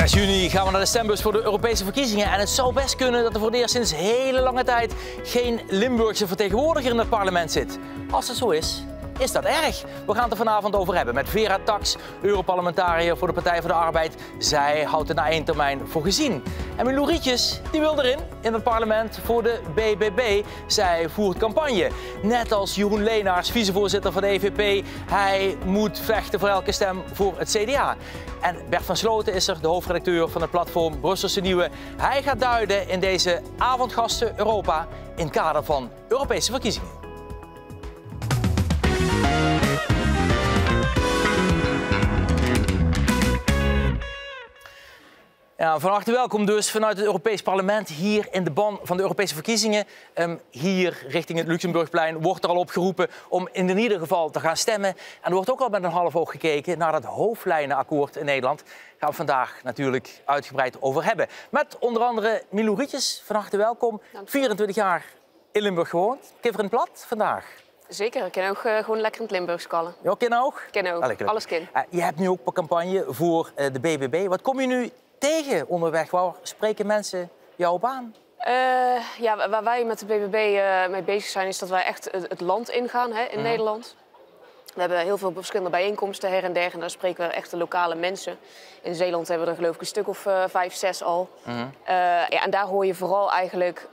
6 juni gaan we naar de stembus voor de Europese verkiezingen. En het zou best kunnen dat er voor het eerst sinds hele lange tijd geen Limburgse vertegenwoordiger in het parlement zit. Als het zo is dat erg? We gaan het er vanavond over hebben met Vera Tax, Europarlementariër voor de Partij voor de Arbeid. Zij houdt het na 1 termijn voor gezien. En Milou Rietjes, die wil erin, in het parlement voor de BBB. Zij voert campagne. Net als Jeroen Leenaars, vicevoorzitter van de EVP. Hij moet vechten voor elke stem voor het CDA. En Bert van Sloten is er, de hoofdredacteur van het platform Brusselse Nieuwe. Hij gaat duiden in deze avondgasten Europa in het kader van Europese verkiezingen. Ja, van harte welkom dus vanuit het Europees Parlement hier in de ban van de Europese verkiezingen. Hier richting het Luxemburgplein wordt er al opgeroepen om in ieder geval te gaan stemmen. En er wordt ook al met een half oog gekeken naar het hoofdlijnenakkoord in Nederland. Daar gaan we vandaag natuurlijk uitgebreid over hebben. Met onder andere Milou Rietjes, van harte welkom. 24 jaar in Limburg gewoond. Kiffer in het plat vandaag. Zeker, ik kan ook gewoon lekker in het Limburgs kallen. Ja, ken ook? Ken ook, alles ken. Je hebt nu ook een campagne voor de BBB. Wat kom je nu tegen onderweg? Waar spreken mensen jou op aan? Ja, waar wij met de BBB mee bezig zijn, is dat wij echt het land ingaan in Nederland. We hebben heel veel verschillende bijeenkomsten her en der en daar spreken we echt de lokale mensen. In Zeeland hebben we er geloof ik een stuk of 5, 6 al. Ja, en daar hoor je vooral eigenlijk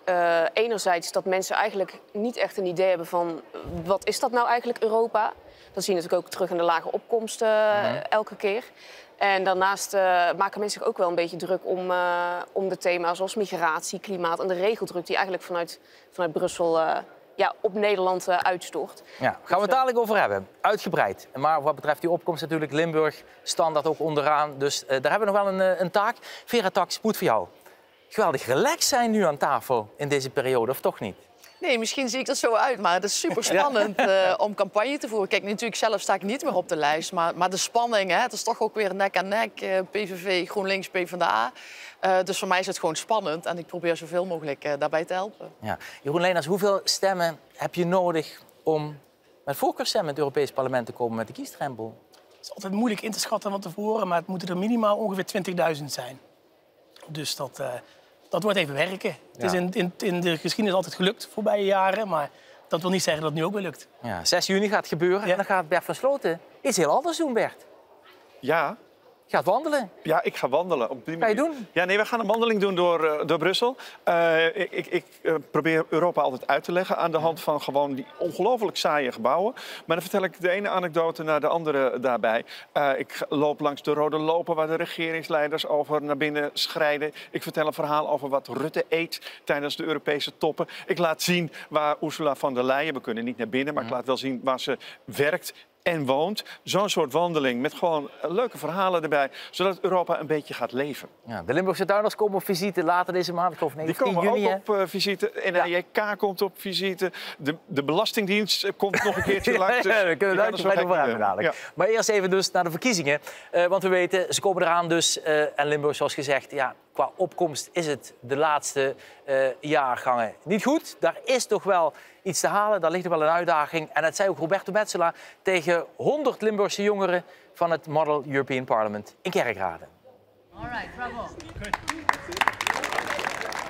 enerzijds dat mensen eigenlijk niet echt een idee hebben van wat is dat nou eigenlijk Europa? Dat zie je natuurlijk ook terug in de lage opkomsten elke keer. En daarnaast maken mensen zich ook wel een beetje druk om de thema's zoals migratie, klimaat en de regeldruk die eigenlijk vanuit Brussel op Nederland uitstort. Ja, gaan we het dadelijk over hebben. Uitgebreid. Maar wat betreft die opkomst natuurlijk Limburg standaard ook onderaan. Dus daar hebben we nog wel een taak. Vera Tax, moet voor jou geweldig relaxed zijn nu aan tafel in deze periode, of toch niet? Nee, misschien zie ik er zo uit, maar het is super spannend om campagne te voeren. Kijk, natuurlijk zelf sta ik niet meer op de lijst, maar de spanning, het is toch ook weer nek aan nek. PVV, GroenLinks, PvdA. Dus voor mij is het gewoon spannend en ik probeer zoveel mogelijk daarbij te helpen. Ja. Jeroen Leenaars, hoeveel stemmen heb je nodig om met voorkeurstemmen in het Europees Parlement te komen met de kiesdrempel? Het is altijd moeilijk in te schatten van tevoren, maar het moeten er minimaal ongeveer 20.000 zijn. Dus dat wordt even werken. Ja. Het is in de geschiedenis altijd gelukt, voorbije jaren, maar dat wil niet zeggen dat het nu ook weer lukt. Ja, 6 juni gaat het gebeuren en dan gaat Bert van Sloten iets heel anders doen, Bert. Ja. Je gaat wandelen. Ja, ik ga wandelen. Op die Ga je doen? Ja, nee, we gaan een wandeling doen door Brussel. Ik probeer Europa altijd uit te leggen aan de hand van gewoon die ongelooflijk saaie gebouwen. Maar dan vertel ik de ene anekdote naar de andere daarbij. Ik loop langs de rode lopen waar de regeringsleiders over naar binnen schrijden. Ik vertel een verhaal over wat Rutte eet tijdens de Europese toppen. Ik laat zien waar Ursula von der Leyen, we kunnen niet naar binnen, maar ik laat wel zien waar ze werkt en woont. Zo'n soort wandeling met gewoon leuke verhalen erbij, zodat Europa een beetje gaat leven. Ja, de Limburgse tuinders komen op visite later deze maand. Ik geloof 19 juni. Die komen ook op visite. NAJK komt op visite. De Belastingdienst komt nog een keertje langs. Dus we kunnen het uitgebreid over hebben dadelijk. Ja. Maar eerst even dus naar de verkiezingen. Want we weten, ze komen eraan dus. En Limburg, zoals gezegd, ja, qua opkomst is het de laatste jaargangen niet goed. Daar is toch wel iets te halen, daar ligt er wel een uitdaging. En dat zei ook Roberto Metsola tegen 100 Limburgse jongeren van het Model European Parliament in Kerkrade. Alright, bravo.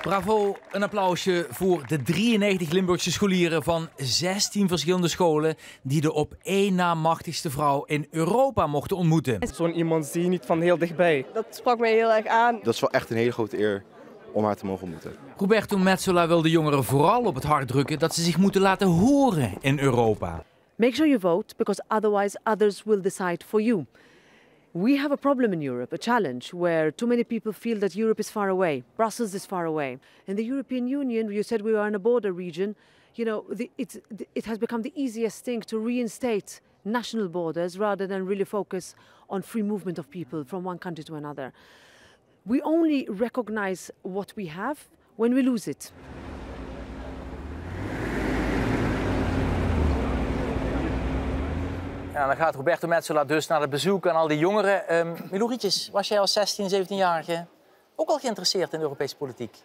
Bravo, een applausje voor de 93 Limburgse scholieren van 16 verschillende scholen die de op één na machtigste vrouw in Europa mochten ontmoeten. Zo'n iemand zie je niet van heel dichtbij. Dat sprak mij heel erg aan. Dat is wel echt een hele grote eer om haar te mogen ontmoeten. Roberto Metsola wil de jongeren vooral op het hart drukken dat ze zich moeten laten horen in Europa. Make sure you vote, because otherwise others will decide for you. We have a problem in Europe, a challenge, where too many people feel that Europe is far away. Brussels is far away. In the European Union, you said we are in a border region. You know, it has become the easiest thing to reinstate national borders rather than really focus on free movement of people from one country to another. We only recognize what we have when we lose it. Ja, dan gaat Roberto Metsola dus naar het bezoek aan al die jongeren. Milou Rietjes, was jij als 16, 17-jarige ook al geïnteresseerd in de Europese politiek?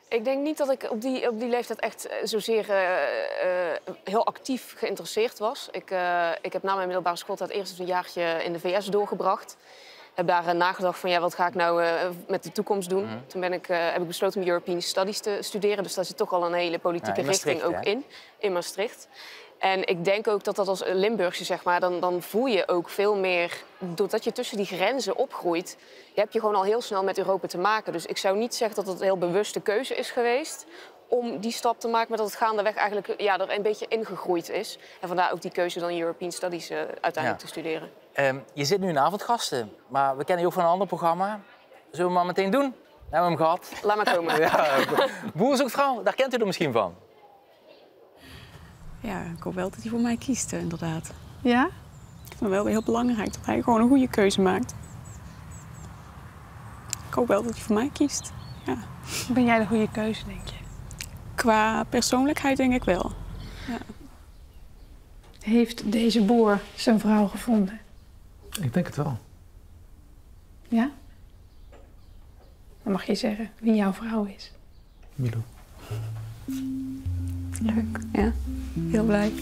Ik denk niet dat ik op die leeftijd echt zozeer heel actief geïnteresseerd was. Ik heb na mijn middelbare schooltijd eerst een jaartje in de VS doorgebracht. heb daar nagedacht van, ja, wat ga ik nou met de toekomst doen? Toen heb ik besloten om European Studies te studeren. Dus daar zit toch al een hele politieke richting ook in Maastricht. En ik denk ook dat als Limburgse, zeg maar, dan voel je ook veel meer, doordat je tussen die grenzen opgroeit, heb je gewoon al heel snel met Europa te maken. Dus ik zou niet zeggen dat het een heel bewuste keuze is geweest om die stap te maken, maar dat het gaandeweg eigenlijk er een beetje ingegroeid is. En vandaar ook die keuze dan European Studies uiteindelijk te studeren. Je zit nu in Avondgasten, maar we kennen je ook van een ander programma. Zullen we maar meteen doen? We hebben hem gehad. Laat maar komen. Boer zoekt vrouw, daar kent u er misschien van. Ja, ik hoop wel dat hij voor mij kiest, inderdaad. Ja? Ik vind het wel heel belangrijk dat hij gewoon een goede keuze maakt. Ik hoop wel dat hij voor mij kiest, ja. Ben jij de goede keuze, denk je? Qua persoonlijkheid denk ik wel, ja. Heeft deze boer zijn vrouw gevonden? Ik denk het wel. Ja? Dan mag je zeggen wie jouw vrouw is. Milou. Leuk, ja. Heel blij.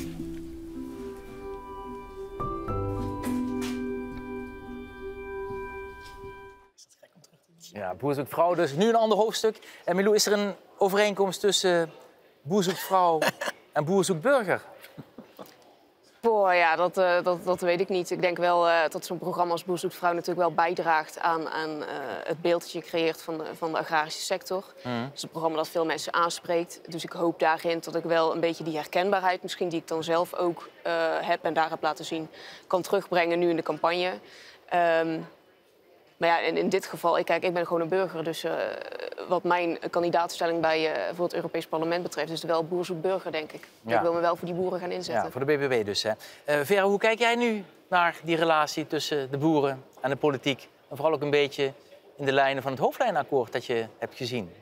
Ja, Boer zoekt vrouw, dus nu een ander hoofdstuk. En Milou, is er een overeenkomst tussen Boer zoekt vrouw en Boer zoekt burger? Boah, ja, dat weet ik niet. Ik denk wel dat zo'n programma als Boer zoekt vrouw natuurlijk wel bijdraagt aan het beeld dat je creëert van de agrarische sector. Het is een programma dat veel mensen aanspreekt. Dus ik hoop daarin dat ik wel een beetje die herkenbaarheid, misschien die ik dan zelf ook heb en daar heb laten zien, kan terugbrengen nu in de campagne. Maar ja, in dit geval, ik ben gewoon een burger. Dus wat mijn kandidaatstelling voor het Europees Parlement betreft, is het wel boer zoekt burger, denk ik. Ja. Ik wil me wel voor die boeren gaan inzetten. Ja, voor de BBB dus. Hè. Vera, hoe kijk jij nu naar die relatie tussen de boeren en de politiek? En vooral ook een beetje in de lijnen van het hoofdlijnenakkoord dat je hebt gezien.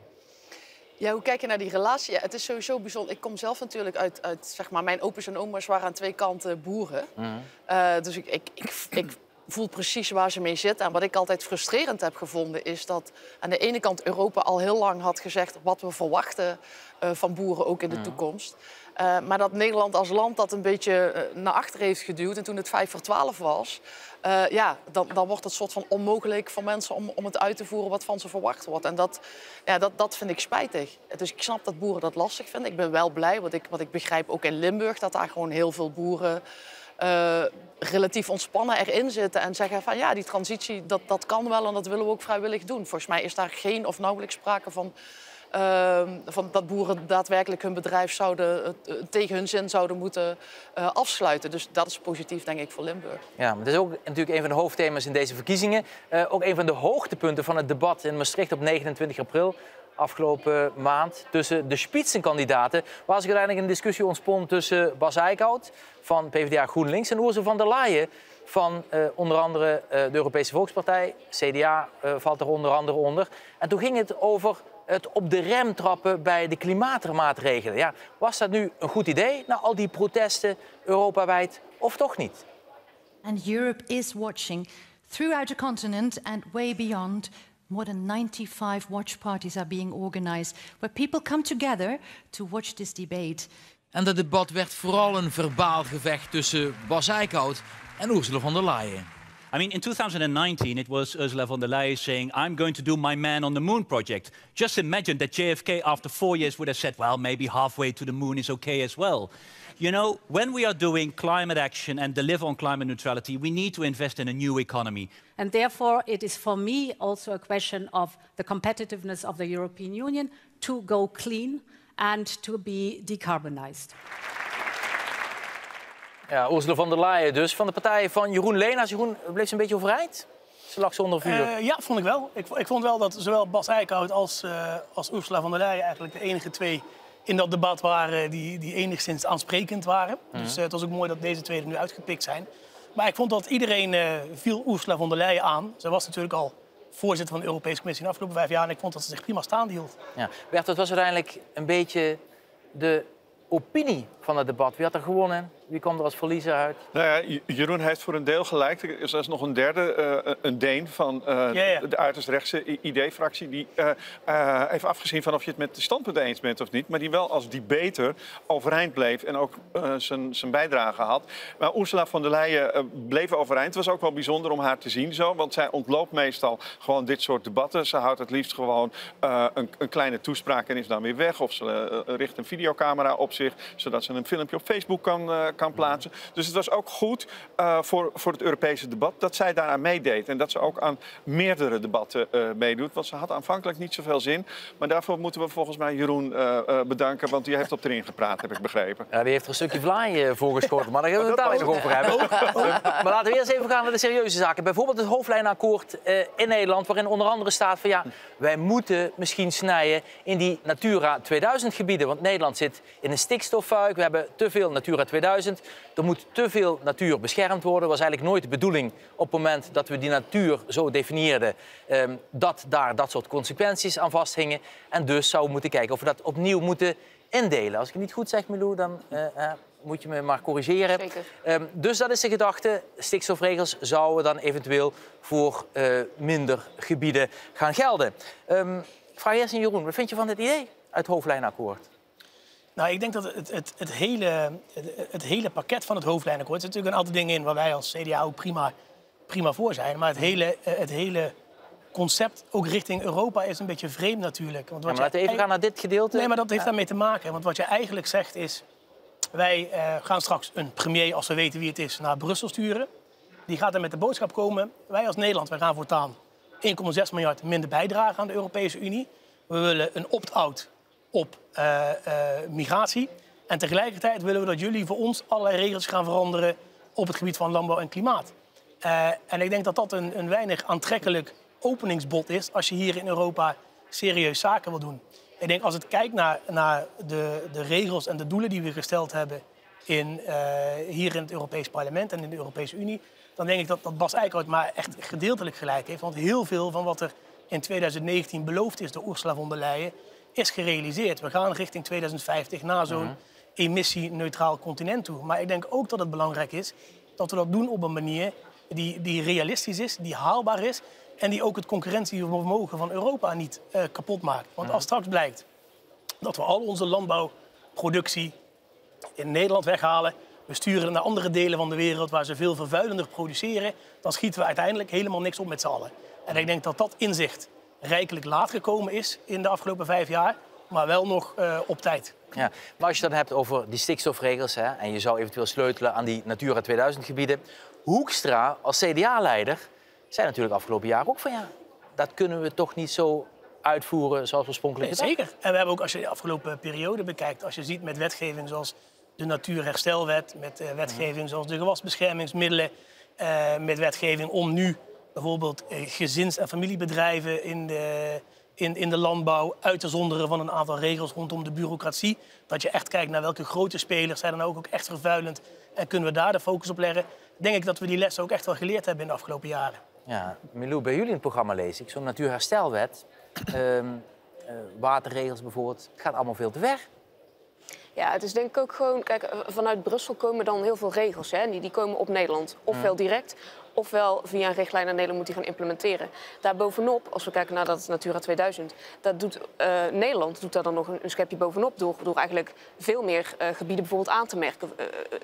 Ja, hoe kijk je naar die relatie? Ja, het is sowieso bijzonder. Ik kom zelf natuurlijk uit zeg maar, mijn opa's en oma's waren aan twee kanten boeren. Dus ik voel precies waar ze mee zitten. En wat ik altijd frustrerend heb gevonden is dat aan de ene kant Europa al heel lang had gezegd wat we verwachten van boeren ook in de toekomst. Maar dat Nederland als land dat een beetje naar achter heeft geduwd. En toen het 5 voor 12 was, dan wordt het soort van onmogelijk voor mensen om het uit te voeren wat van ze verwacht wordt. En dat vind ik spijtig. Dus ik snap dat boeren dat lastig vinden. Ik ben wel blij, wat ik begrijp ook in Limburg, dat daar gewoon heel veel boeren relatief ontspannen erin zitten en zeggen van ja, die transitie, dat kan wel en dat willen we ook vrijwillig doen. Volgens mij is daar geen of nauwelijks sprake van dat boeren daadwerkelijk hun bedrijf tegen hun zin zouden moeten afsluiten. Dus dat is positief, denk ik, voor Limburg. Ja, maar dat is ook natuurlijk een van de hoofdthema's in deze verkiezingen. Ook een van de hoogtepunten van het debat in Maastricht op 29 april. Afgelopen maand tussen de spitsenkandidaten. Waar zich uiteindelijk een discussie ontspon tussen Bas Eickhout van PvdA GroenLinks en Ursula von der Leyen van onder andere de Europese Volkspartij. CDA valt er onder andere onder. En toen ging het over het op de rem trappen bij de klimaatmaatregelen. Ja, was dat nu een goed idee na al die protesten europawijd of toch niet? And Europe is watching throughout the continent and way beyond. More than 95 watch parties are being organized where people come together to watch this debate. En dat debat werd vooral een verbaal gevecht tussen Bas Eickhout en Ursula von der Leyen. I mean, in 2019, it was Ursula von der Leyen saying, I'm going to do my Man on the Moon project. Just imagine that JFK, after 4 years, would have said, well, maybe halfway to the moon is okay as well. You know, when we are doing climate action and deliver on climate neutrality, we need to invest in a new economy. And therefore, it is for me also a question of the competitiveness of the European Union to go clean and to be decarbonized. Ja, Ursula von der Leyen dus, van de partij van Jeroen Leenaars. Jeroen, bleef ze een beetje overeind? Ze lag zonder vuur. Ja, vond ik wel. Ik vond wel dat zowel Bas Eickhout als Ursula von der Leyen eigenlijk de enige twee in dat debat waren die enigszins aansprekend waren. Dus het was ook mooi dat deze twee er nu uitgepikt zijn. Maar ik vond dat iedereen viel Ursula von der Leyen aan. Ze was natuurlijk al voorzitter van de Europese Commissie in de afgelopen 5 jaar. En ik vond dat ze zich prima staande hield. Ja. Bert, dat was uiteindelijk een beetje de opinie van het debat. Wie had er gewonnen? Wie komt er als verliezer uit? Nou ja, Jeroen heeft voor een deel gelijk. Er is nog een derde, een Deen van de uiterst rechtse ID-fractie... die even afgezien van of je het met de standpunten eens bent of niet... maar die wel als debater overeind bleef en ook zijn bijdrage had. Maar Ursula von der Leyen bleef overeind. Het was ook wel bijzonder om haar te zien zo, want zij ontloopt meestal gewoon dit soort debatten. Ze houdt het liefst gewoon een kleine toespraak en is dan weer weg. Of ze richt een videocamera op zich, zodat ze een filmpje op Facebook kan plaatsen. Dus het was ook goed voor het Europese debat dat zij daaraan meedeed. En dat ze ook aan meerdere debatten meedoet. Want ze had aanvankelijk niet zoveel zin. Maar daarvoor moeten we volgens mij Jeroen bedanken, want die heeft op erin gepraat, heb ik begrepen. Ja, die heeft er een stukje vlaai voor geschoten, maar daar gaan we het daar nog over hebben. Maar laten we eerst even gaan naar de serieuze zaken. Bijvoorbeeld het hoofdlijnenakkoord in Nederland, waarin onder andere staat van ja, wij moeten misschien snijden in die Natura 2000 gebieden. Want Nederland zit in een stikstoffuik, we hebben te veel Natura 2000. Er moet te veel natuur beschermd worden. Dat was eigenlijk nooit de bedoeling op het moment dat we die natuur zo definieerden, dat daar dat soort consequenties aan vasthingen. En dus zouden we moeten kijken of we dat opnieuw moeten indelen. Als ik het niet goed zeg, Milou, dan moet je me maar corrigeren. Dus dat is de gedachte. Stikstofregels zouden dan eventueel voor minder gebieden gaan gelden. Ik vraag eerst aan Jeroen, wat vind je van dit idee uit het hoofdlijnenakkoord? Nou, ik denk dat het hele pakket van het hoofdlijnenakkoord... er zitten natuurlijk een aantal dingen in waar wij als CDA ook prima voor zijn. Maar het hele concept, ook richting Europa, is een beetje vreemd natuurlijk. Want laten we even gaan naar dit gedeelte. Nee, maar dat heeft daarmee te maken. Want wat je eigenlijk zegt is... wij gaan straks een premier, als we weten wie het is, naar Brussel sturen. Die gaat er met de boodschap komen... wij als Nederland, wij gaan voortaan 1,6 miljard minder bijdragen aan de Europese Unie. We willen een opt-out op migratie. En tegelijkertijd willen we dat jullie voor ons allerlei regels gaan veranderen op het gebied van landbouw en klimaat. En ik denk dat dat een weinig aantrekkelijk openingsbod is als je hier in Europa serieus zaken wil doen. Ik denk als het kijkt naar de regels en de doelen die we gesteld hebben hier in het Europees Parlement en in de Europese Unie, dan denk ik dat Bas Eickhout maar echt gedeeltelijk gelijk heeft. Want heel veel van wat er in 2019 beloofd is door Ursula von der Leyen is gerealiseerd. We gaan richting 2050 naar zo'n emissieneutraal continent toe. Maar ik denk ook dat het belangrijk is dat we dat doen op een manier die realistisch is, die haalbaar is en die ook het concurrentievermogen van Europa niet kapot maakt. Want als straks blijkt dat we al onze landbouwproductie in Nederland weghalen, we sturen het naar andere delen van de wereld waar ze veel vervuilender produceren, dan schieten we uiteindelijk helemaal niks op met z'n allen. En ik denk dat dat inzicht rijkelijk laat gekomen is in de afgelopen 5 jaar, maar wel nog op tijd. Ja, maar als je het dan hebt over die stikstofregels en je zou eventueel sleutelen aan die Natura 2000 gebieden. Hoekstra als CDA-leider zei natuurlijk afgelopen jaar ook van ja, dat kunnen we toch niet zo uitvoeren zoals oorspronkelijk gedacht. Zeker. En we hebben ook, als je de afgelopen periode bekijkt, als je ziet met wetgeving zoals de Natuurherstelwet, met wetgeving zoals de gewasbeschermingsmiddelen, met wetgeving om nu bijvoorbeeld gezins- en familiebedrijven in de landbouw uit te zonderen van een aantal regels rondom de bureaucratie. Dat je echt kijkt naar welke grote spelers zijn dan ook echt vervuilend en kunnen we daar de focus op leggen. Denk ik dat we die lessen ook echt wel geleerd hebben in de afgelopen jaren. Ja, Milou, bij jullie in het programma lees ik zo'n Natuurherstelwet, waterregels bijvoorbeeld, het gaat allemaal veel te ver. Ja, het is denk ik ook gewoon... Kijk, vanuit Brussel komen dan heel veel regels. Hè? Die komen op Nederland. Ofwel direct, ofwel via een richtlijn naar Nederland moet die gaan implementeren. Daarbovenop, als we kijken naar dat Natura 2000... Nederland doet daar dan nog een schepje bovenop... door eigenlijk veel meer gebieden bijvoorbeeld aan te merken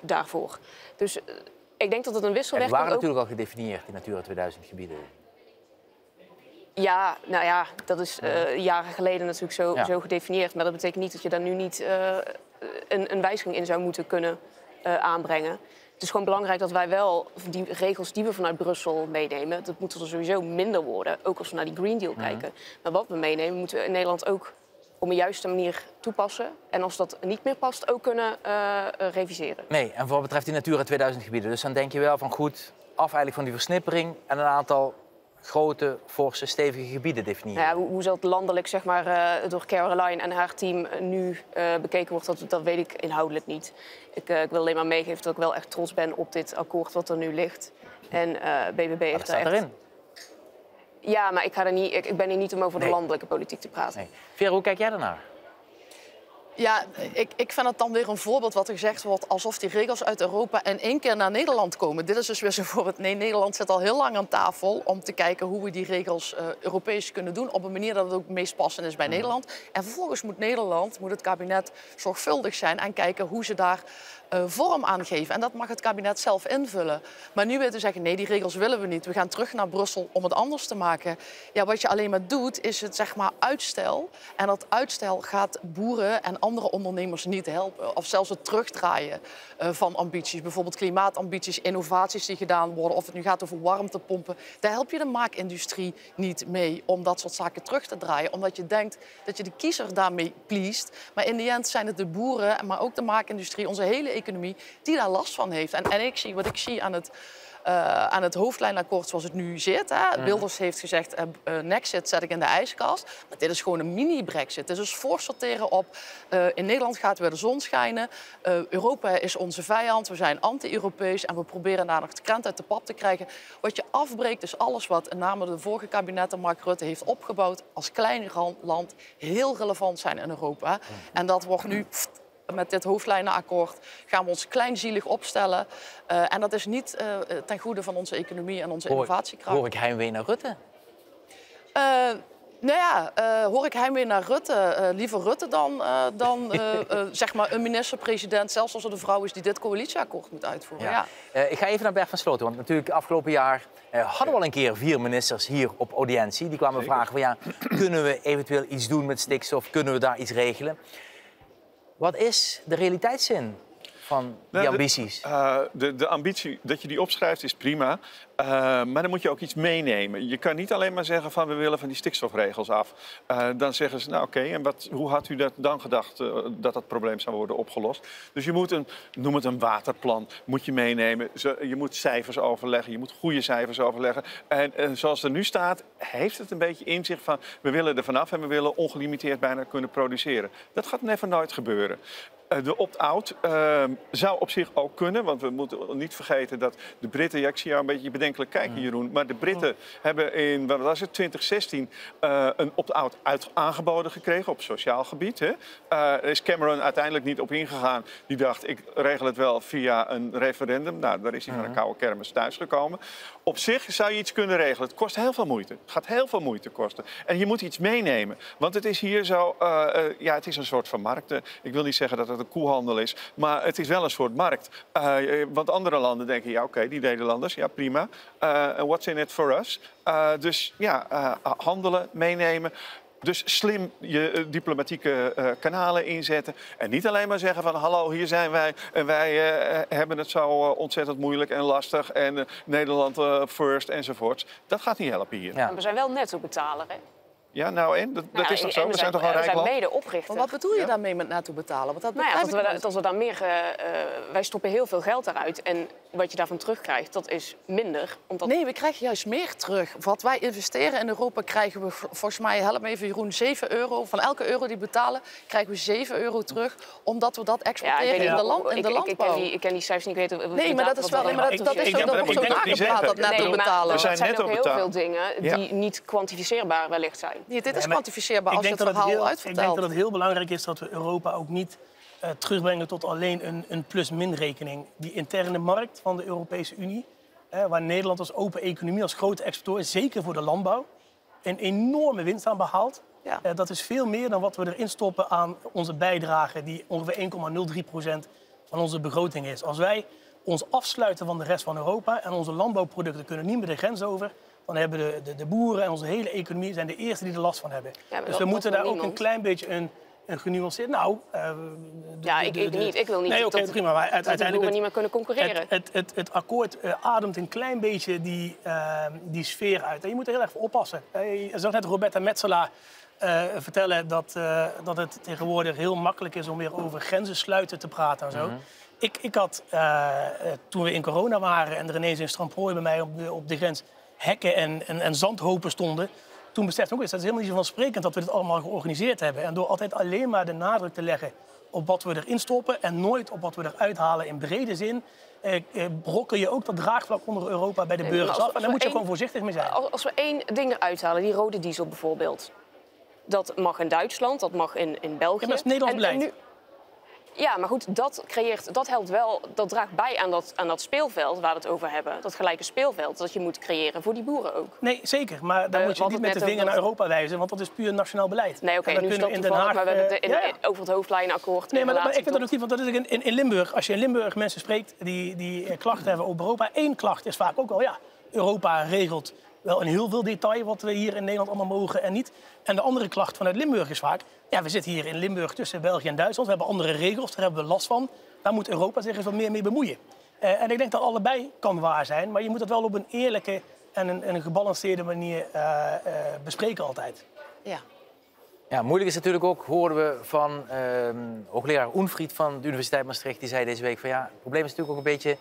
daarvoor. Dus ik denk dat het een wisselwerking... Die waren natuurlijk al gedefinieerd, die Natura 2000 gebieden. Ja, nou ja, dat is jaren geleden natuurlijk zo gedefinieerd. Maar dat betekent niet dat je daar nu niet een wijziging in zou moeten kunnen aanbrengen. Het is gewoon belangrijk dat wij wel die regels die we vanuit Brussel meenemen, dat moeten er sowieso minder worden. Ook als we naar die Green Deal kijken. Maar wat we meenemen, moeten we in Nederland ook op een juiste manier toepassen. En als dat niet meer past, ook kunnen reviseren. Nee, en voor wat betreft die Natura 2000 gebieden. Dus dan denk je wel van goed, af eigenlijk van die versnippering en een aantal grote, forse, stevige gebieden definiëren. Nou ja, hoe dat landelijk zeg maar, door Caroline en haar team nu bekeken wordt, dat weet ik inhoudelijk niet. Ik wil alleen maar meegeven dat ik wel echt trots ben op dit akkoord wat er nu ligt. En BBB heeft daar echt... erin. Ja, maar ik ben hier niet om over de landelijke politiek te praten. Nee. Vera, hoe kijk jij daarnaar? Ja, ik vind het dan weer een voorbeeld wat er gezegd wordt... alsof die regels uit Europa in één keer naar Nederland komen. Dit is dus weer zo'n voorbeeld. Nee, Nederland zit al heel lang aan tafel... om te kijken hoe we die regels Europees kunnen doen... op een manier dat het ook het meest passend is bij Nederland. En vervolgens moet het kabinet zorgvuldig zijn... en kijken hoe ze daar vorm aan geven. En dat mag het kabinet zelf invullen. Maar nu weer te zeggen, nee, die regels willen we niet. We gaan terug naar Brussel om het anders te maken. Ja, wat je alleen maar doet, is het zeg maar uitstel. En dat uitstel gaat boeren en andere ondernemers niet helpen. Of zelfs het terugdraaien van ambities. Bijvoorbeeld klimaatambities, innovaties die gedaan worden. Of het nu gaat over warmtepompen. Daar help je de maakindustrie niet mee om dat soort zaken terug te draaien. Omdat je denkt dat je de kiezer daarmee pleest. Maar in de end zijn het de boeren, maar ook de maakindustrie, onze hele economie, die daar last van heeft. En wat ik zie aan het hoofdlijnakkoord zoals het nu zit. Hè. Wilders heeft gezegd, Nexit zet ik in de ijskast. Maar dit is gewoon een mini-Brexit. Dit is dus voorsorteren op, in Nederland gaat weer de zon schijnen. Europa is onze vijand, we zijn anti-Europees en we proberen daar nog de krent uit de pap te krijgen. Wat je afbreekt is alles wat in name de vorige kabinetten Mark Rutte heeft opgebouwd als klein land heel relevant zijn in Europa. En dat wordt nu... Met dit hoofdlijnenakkoord gaan we ons kleinzielig opstellen. En dat is niet ten goede van onze economie en onze innovatiekracht. Hoor ik heimwee naar Rutte? Hoor ik heimwee naar Rutte? Liever Rutte dan zeg maar een minister-president, zelfs als er de vrouw is die dit coalitieakkoord moet uitvoeren. Ja. Ik ga even naar Bert van Sloten, want natuurlijk afgelopen jaar hadden we al een keer 4 ministers hier op audiëntie. Die kwamen vragen van ja, kunnen we eventueel iets doen met stikstof? Kunnen we daar iets regelen? Wat is de realiteitszin van die ambities? De ambitie, dat je die opschrijft, is prima. Maar dan moet je ook iets meenemen. Je kan niet alleen maar zeggen van we willen van die stikstofregels af. Dan zeggen ze, nou oké, en hoe had u dat dan gedacht dat dat probleem zou worden opgelost? Dus je moet noem het een waterplan, moet je meenemen. Je moet cijfers overleggen, je moet goede cijfers overleggen. En zoals het er nu staat, heeft het een beetje inzicht van we willen er vanaf en we willen ongelimiteerd bijna kunnen produceren. Dat gaat never nooit gebeuren. De opt-out zou op zich ook kunnen, want we moeten niet vergeten dat de Britten, ja, ik zie jou een beetje bedenkelijk kijken Jeroen, maar de Britten hebben in, wat was het, 2016 een opt-out aangeboden gekregen op sociaal gebied. Hè. Daar is Cameron uiteindelijk niet op ingegaan. Die dacht, ik regel het wel via een referendum. Nou, daar is hij van een koude kermis thuisgekomen. Op zich zou je iets kunnen regelen. Het kost heel veel moeite. Het gaat heel veel moeite kosten. En je moet iets meenemen. Want het is hier zo, het is een soort van markt. Ik wil niet zeggen dat het een koehandel is, maar het is wel een soort markt. Want andere landen denken, ja oké, die Nederlanders, ja prima. What's in it for us? Dus ja, handelen, meenemen. Dus slim je diplomatieke kanalen inzetten. En niet alleen maar zeggen van hallo, hier zijn wij. En wij hebben het zo ontzettend moeilijk en lastig. En Nederland first enzovoorts. Dat gaat niet helpen hier. Ja. We zijn wel netto-betaler, hè? Ja, nou en? Dat is toch zo? We zijn toch een rijk land? We zijn mede-oprichter. Maar wat bedoel je daarmee met netto betalen? Want dat we dan meer... wij stoppen heel veel geld daaruit. En wat je daarvan terugkrijgt, dat is minder. Omdat... Nee, we krijgen juist meer terug. Wat wij investeren in Europa krijgen we, volgens mij, help me even Jeroen, €7. Van elke euro die we betalen, krijgen we €7 terug. Omdat we dat exporteren in de landbouw. Ik ken die cijfers niet. Ik weet nee, maar dat is wel... dat is ook zo nagepraat, dat netto betalen. Er zijn ook heel veel dingen die niet kwantificeerbaar wellicht zijn. Nee, dit is kwantificeerbaar als je het verhaal uitvertelt. Ik denk dat het heel belangrijk is dat we Europa ook niet terugbrengen tot alleen een plus-min-rekening. Die interne markt van de Europese Unie, waar Nederland als open economie, als grote exporteur, zeker voor de landbouw, een enorme winst aan behaalt. Ja. Dat is veel meer dan wat we erin stoppen aan onze bijdrage, die ongeveer 1,03% van onze begroting is. Als wij ons afsluiten van de rest van Europa en onze landbouwproducten kunnen niet meer de grens over, dan hebben de boeren en onze hele economie zijn de eerste die er last van hebben. Ja, dus we moeten daar ook een klein beetje een genuanceerd... ik niet. Ik wil niet dat de boeren niet meer kunnen concurreren. Het akkoord ademt een klein beetje die sfeer uit. En je moet er heel erg voor oppassen. Je zag net Roberta Metsola vertellen dat het tegenwoordig heel makkelijk is om weer over grenzen sluiten te praten en zo. Ik had, toen we in corona waren en er ineens in Strandprooi bij mij op de grens hekken en zandhopen stonden, toen besefte ik ook eens, dat is helemaal niet zo vansprekend dat we dit allemaal georganiseerd hebben. En door altijd alleen maar de nadruk te leggen op wat we erin stoppen en nooit op wat we eruit halen in brede zin, brokkel je ook dat draagvlak onder Europa bij de burgers af. En daar moet je gewoon voorzichtig mee zijn. Als we één ding eruit halen, die rode diesel bijvoorbeeld. Dat mag in Duitsland, dat mag in België. Ja, dat is Nederlands beleid. Ja, maar goed, dat helpt wel, dat draagt bij aan dat speelveld waar we het over hebben. Dat gelijke speelveld dat je moet creëren voor die boeren ook. Nee, zeker. Maar dan moet je niet met de vinger naar Europa wijzen, want dat is puur nationaal beleid. Nee, oké, nu stopt het maar we hebben het over het hoofdlijnenakkoord. Nee, maar ik vind dat ook niet, want dat is in Limburg. Als je in Limburg mensen spreekt die klachten hebben op Europa, één klacht is vaak ook wel, ja, Europa regelt wel in heel veel detail wat we hier in Nederland allemaal mogen en niet. En de andere klacht vanuit Limburg is vaak, ja, we zitten hier in Limburg tussen België en Duitsland. We hebben andere regels, daar hebben we last van. Daar moet Europa zich eens wat meer mee bemoeien. En ik denk dat allebei kan waar zijn, maar je moet het wel op een eerlijke en een gebalanceerde manier bespreken altijd. Ja. Ja, moeilijk is natuurlijk ook, hoorden we van hoogleraar Oenfried van de Universiteit Maastricht. Die zei deze week van ja, het probleem is natuurlijk ook een beetje,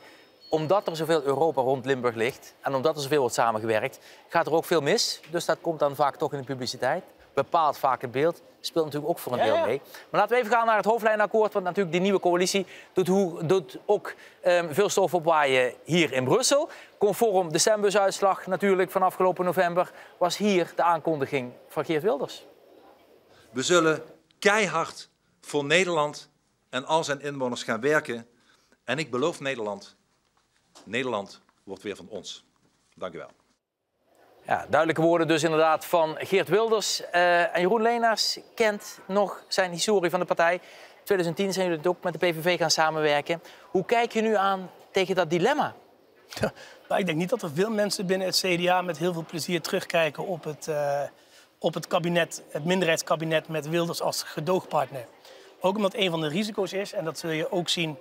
omdat er zoveel Europa rond Limburg ligt en omdat er zoveel wordt samengewerkt, gaat er ook veel mis. Dus dat komt dan vaak toch in de publiciteit. Bepaalt vaak het beeld. Speelt natuurlijk ook voor een deel mee. Maar laten we even gaan naar het hoofdlijnenakkoord. Want natuurlijk die nieuwe coalitie doet ook veel stof opwaaien hier in Brussel. Conform de stembusuitslag natuurlijk van afgelopen november was hier de aankondiging van Geert Wilders. We zullen keihard voor Nederland en al zijn inwoners gaan werken. En ik beloof Nederland wordt weer van ons. Dank u wel. Ja, duidelijke woorden dus inderdaad van Geert Wilders. En Jeroen Leenaars kent nog zijn historie van de partij. In 2010 zijn jullie ook met de PVV gaan samenwerken. Hoe kijk je nu aan tegen dat dilemma? Ja, nou, ik denk niet dat er veel mensen binnen het CDA met heel veel plezier terugkijken op het kabinet, het minderheidskabinet met Wilders als gedoogpartner. Ook omdat een van de risico's is, en dat zul je ook zien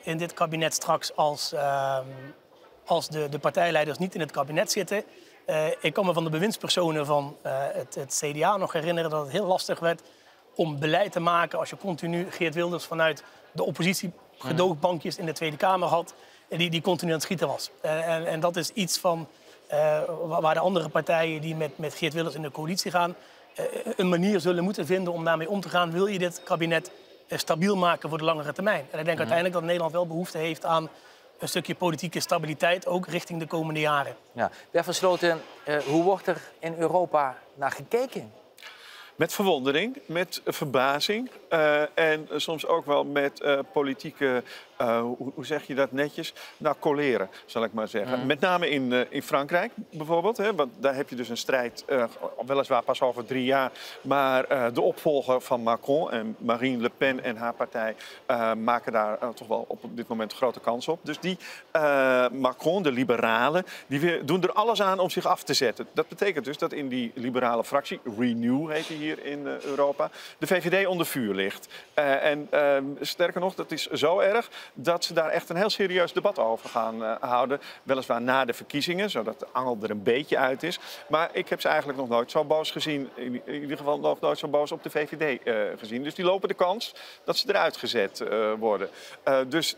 in dit kabinet straks als de partijleiders niet in het kabinet zitten. Ik kan me van de bewindspersonen van het CDA nog herinneren dat het heel lastig werd om beleid te maken als je continu Geert Wilders vanuit de oppositie gedoogbankjes in de Tweede Kamer had, die continu aan het schieten was. En dat is iets van waar de andere partijen die met Geert Wilders in de coalitie gaan, een manier zullen moeten vinden om daarmee om te gaan. Wil je dit kabinet stabiel maken voor de langere termijn? En ik denk uiteindelijk dat Nederland wel behoefte heeft aan een stukje politieke stabiliteit, ook richting de komende jaren. Ja. Bert van Sloten, hoe wordt er in Europa naar gekeken? Met verwondering, met verbazing en soms ook wel met politieke, hoe zeg je dat netjes? Nou, coleren, zal ik maar zeggen. Met name in Frankrijk bijvoorbeeld, hè, want daar heb je dus een strijd, weliswaar pas over 3 jaar, maar de opvolger van Macron en Marine Le Pen en haar partij maken daar toch wel op dit moment grote kans op. Dus die Macron, de liberalen, die doen er alles aan om zich af te zetten. Dat betekent dus dat in die liberale fractie, Renew heet die hier in Europa, de VVD onder vuur ligt. En sterker nog, dat is zo erg dat ze daar echt een heel serieus debat over gaan houden. Weliswaar na de verkiezingen, zodat de angel er een beetje uit is. Maar ik heb ze eigenlijk nog nooit zo boos gezien. In ieder geval nog nooit zo boos op de VVD gezien. Dus die lopen de kans dat ze eruit gezet worden. Dus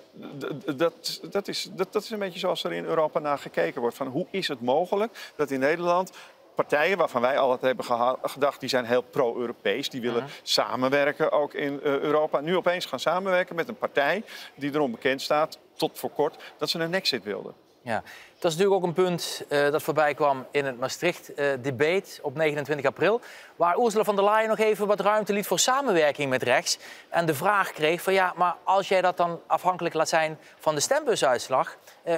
dat is een beetje zoals er in Europa naar gekeken wordt. Van hoe is het mogelijk dat in Nederland partijen waarvan wij altijd hebben gedacht, die zijn heel pro-Europees. Die willen samenwerken ook in Europa. Nu opeens gaan samenwerken met een partij die erom bekend staat, tot voor kort, dat ze een exit wilden. Ja, dat is natuurlijk ook een punt dat voorbij kwam in het Maastricht-debate op 29 april. Waar Ursula von der Leyen nog even wat ruimte liet voor samenwerking met rechts. En de vraag kreeg van ja, maar als jij dat dan afhankelijk laat zijn van de stembusuitslag,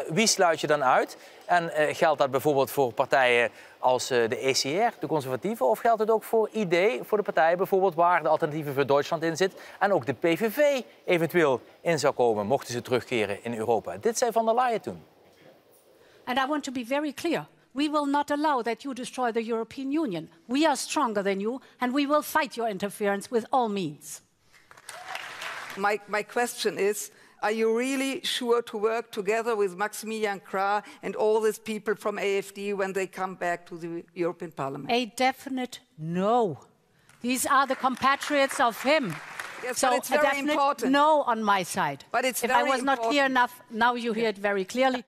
wie sluit je dan uit? En geldt dat bijvoorbeeld voor partijen als de ECR, de conservatieven, of geldt het ook voor ID, voor de partijen bijvoorbeeld waar de Alternatieven voor Duitsland in zit en ook de PVV eventueel in zou komen, mochten ze terugkeren in Europa? Dit zei von der Leyen toen. And I want to be very clear. We will not allow that you destroy the European Union. We are stronger than you, and we will fight your interference with all means. My question is, are you really sure to work together with Maximilian Krah and all these people from AfD when they come back to the European Parliament? A definite no. These are the compatriots of him. Yes, so but it's a very definite important. no on my side. But it's if very I was not clear enough, now you hear it very clearly.